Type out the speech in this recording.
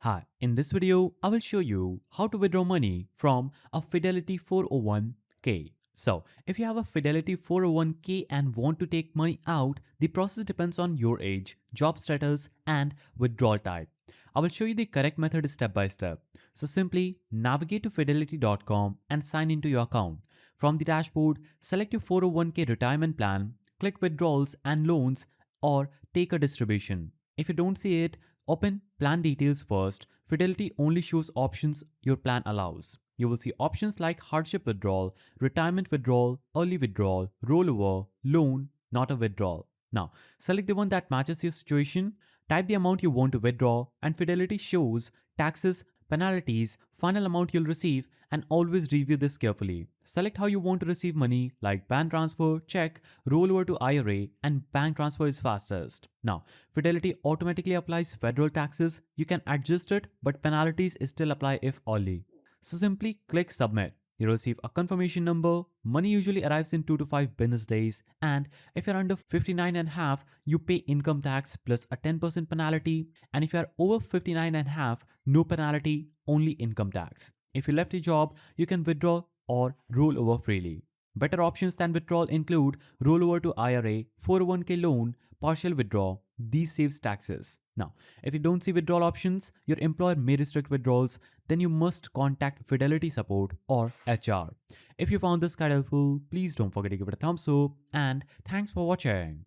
Hi, in this video, I will show you how to withdraw money from a Fidelity 401k. So, if you have a Fidelity 401k and want to take money out, the process depends on your age, job status, and withdrawal type. I will show you the correct method step by step. So simply navigate to fidelity.com and sign into your account. From the dashboard, select your 401k retirement plan, click withdrawals and loans or take a distribution. If you don't see it, open plan details first. Fidelity only shows options your plan allows. You will see options like hardship withdrawal, retirement withdrawal, early withdrawal, rollover, loan, not a withdrawal. Now, select the one that matches your situation, type the amount you want to withdraw, and Fidelity shows taxes, penalties, final amount you'll receive, and always review this carefully. Select how you want to receive money like bank transfer, check, rollover to IRA, and bank transfer is fastest. Now, Fidelity automatically applies federal taxes. You can adjust it, but penalties still apply if early. So simply click submit. You'll receive a confirmation number. Money usually arrives in 2 to 5 business days, and if you're under 59 and a half, you pay income tax plus a 10% penalty, and if you're over 59 and a half, no penalty, only income tax. If you left your job, you can withdraw or roll over freely. Better options than withdrawal include rollover to IRA, 401k loan, partial withdrawal. These saves taxes. Now, if you don't see withdrawal options, your employer may restrict withdrawals, then you must contact Fidelity support or HR. If you found this guide helpful, please don't forget to give it a thumbs up and thanks for watching.